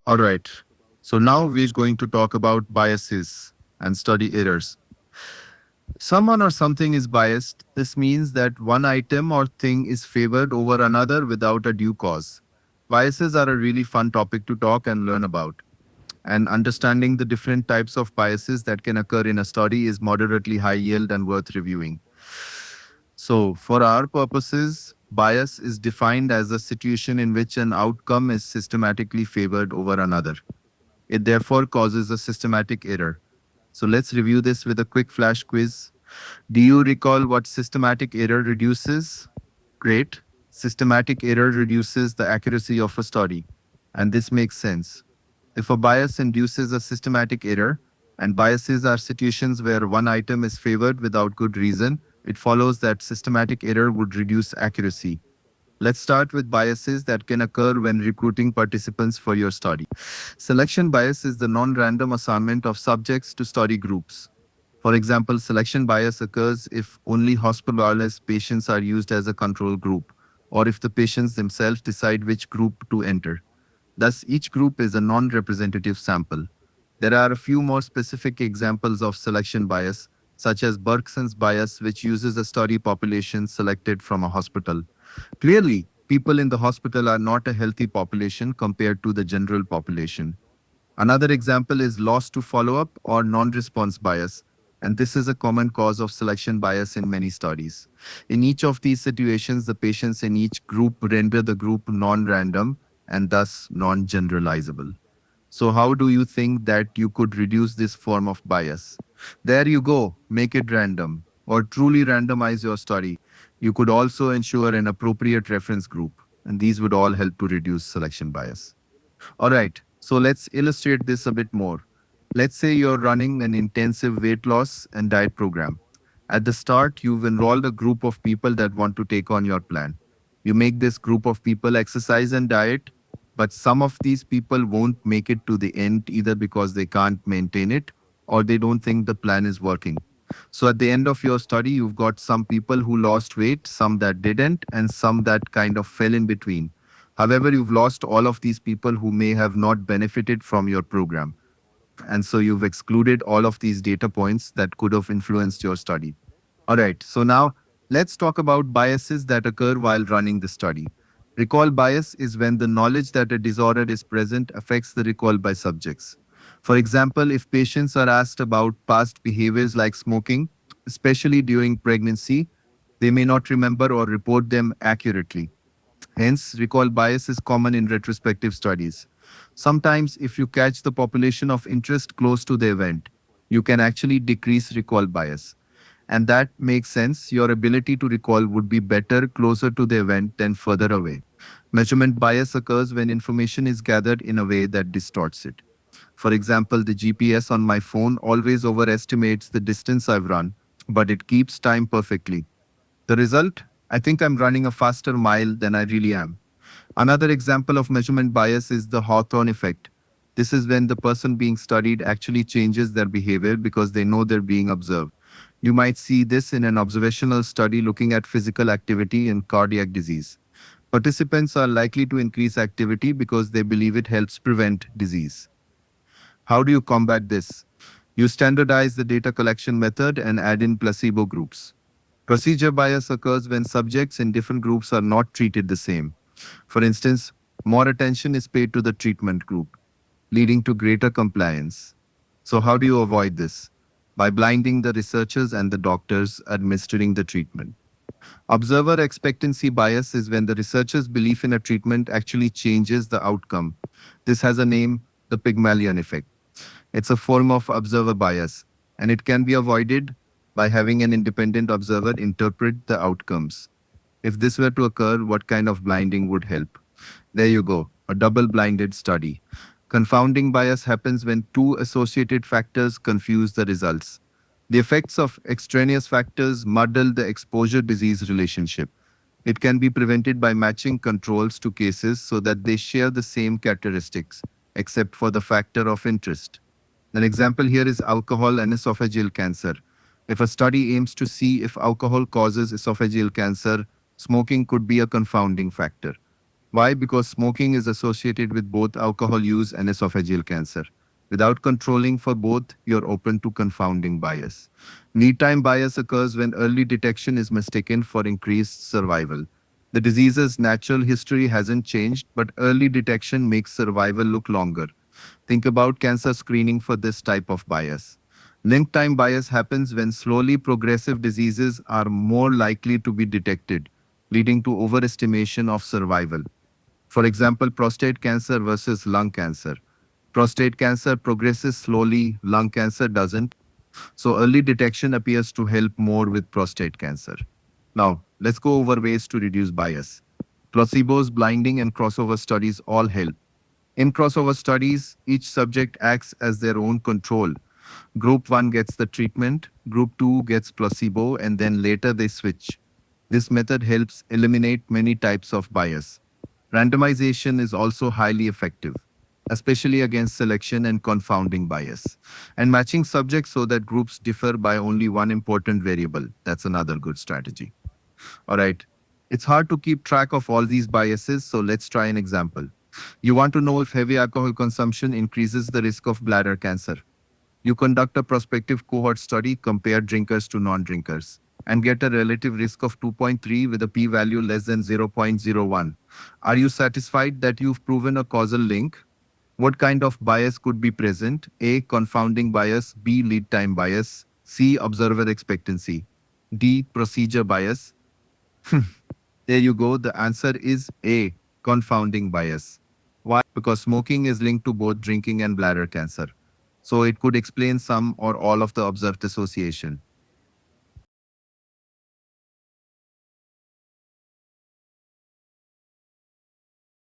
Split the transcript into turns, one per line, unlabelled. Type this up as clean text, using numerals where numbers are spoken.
All right. So now we're going to talk about biases and study errors. Someone or something is biased. This means that one item or thing is favored over another without a due cause. Biases are a really fun topic to talk and learn about. And understanding the different types of biases that can occur in a study is moderately high yield and worth reviewing. So, for our purposes, bias is defined as a situation in which an outcome is systematically favored over another. It therefore causes a systematic error. So, let's review this with a quick flash quiz. Do you recall what systematic error reduces? Great. Systematic error reduces the accuracy of a study. And this makes sense. If a bias induces a systematic error, and biases are situations where one item is favored without good reason, it follows that systematic error would reduce accuracy. Let's start with biases that can occur when recruiting participants for your study. Selection bias is the non random assignment of subjects to study groups. For example, selection bias occurs if only hospitalized patients are used as a control group, or if the patients themselves decide which group to enter. Thus, each group is a non representative sample. There are a few more specific examples of selection bias, such as Bergson's bias, which uses a study population selected from a hospital. Clearly, people in the hospital are not a healthy population compared to the general population. Another example is loss to follow up or non response bias, and this is a common cause of selection bias in many studies. In each of these situations, the patients in each group render the group non random and thus non generalizable. So, how do you think that you could reduce this form of bias? There you go, make it random or truly randomize your study. You could also ensure an appropriate reference group, and these would all help to reduce selection bias. All right, so let's illustrate this a bit more. Let's say you're running an intensive weight loss and diet program. At the start, you've enrolled a group of people that want to take on your plan. You make this group of people exercise and diet, but some of these people won't make it to the end either because they can't maintain it or they don't think the plan is working. So at the end of your study, you've got some people who lost weight, some that didn't, and some that kind of fell in between. However, you've lost all of these people who may have not benefited from your program. And so you've excluded all of these data points that could have influenced your study. All right, so now let's talk about biases that occur while running the study. Recall bias is when the knowledge that a disorder is present affects the recall by subjects. For example, if patients are asked about past behaviors like smoking, especially during pregnancy, they may not remember or report them accurately. Hence, recall bias is common in retrospective studies. Sometimes, if you catch the population of interest close to the event, you can actually decrease recall bias. And that makes sense. Your ability to recall would be better closer to the event than further away. Measurement bias occurs when information is gathered in a way that distorts it. For example, the GPS on my phone always overestimates the distance I've run, but it keeps time perfectly. The result? I think I'm running a faster mile than I really am. Another example of measurement bias is the Hawthorne effect. This is when the person being studied actually changes their behavior because they know they're being observed. You might see this in an observational study looking at physical activity in cardiac disease. Participants are likely to increase activity because they believe it helps prevent disease. How do you combat this? You standardize the data collection method and add in placebo groups. Procedure bias occurs when subjects in different groups are not treated the same. For instance, more attention is paid to the treatment group, leading to greater compliance. So, how do you avoid this? By blinding the researchers and the doctors administering the treatment. Observer expectancy bias is when the researcher's belief in a treatment actually changes the outcome. This has a name, the Pygmalion effect. It's a form of observer bias, and it can be avoided by having an independent observer interpret the outcomes. If this were to occur, what kind of blinding would help? There you go, a double blinded study. Confounding bias happens when two associated factors confuse the results. The effects of extraneous factors muddle the exposure disease relationship. It can be prevented by matching controls to cases so that they share the same characteristics, except for the factor of interest. An example here is alcohol and esophageal cancer. If a study aims to see if alcohol causes esophageal cancer, smoking could be a confounding factor. Why? Because smoking is associated with both alcohol use and esophageal cancer. Without controlling for both, you're open to confounding bias. Lead time bias occurs when early detection is mistaken for increased survival. The disease's natural history hasn't changed, but early detection makes survival look longer. Think about cancer screening for this type of bias. Link time bias happens when slowly progressive diseases are more likely to be detected, leading to overestimation of survival. For example, prostate cancer versus lung cancer. Prostate cancer progresses slowly, lung cancer doesn't. So early detection appears to help more with prostate cancer. Now, let's go over ways to reduce bias. Placebos, blinding, and crossover studies all help. In crossover studies, each subject acts as their own control. Group 1 gets the treatment, Group 2 gets placebo, and then later they switch. This method helps eliminate many types of bias. Randomization is also highly effective, especially against selection and confounding bias. And matching subjects so that groups differ by only one important variable. That's another good strategy. All right. It's hard to keep track of all these biases, so let's try an example. You want to know if heavy alcohol consumption increases the risk of bladder cancer. You conduct a prospective cohort study, compare drinkers to non-drinkers, and get a relative risk of 2.3 with a p-value less than 0.01. Are you satisfied that you've proven a causal link? What kind of bias could be present? A. Confounding bias. B. Lead time bias. C. Observer expectancy. D. Procedure bias. There you go. The answer is A. Confounding bias. Why? Because smoking is linked to both drinking and bladder cancer. So it could explain some or all of the observed association.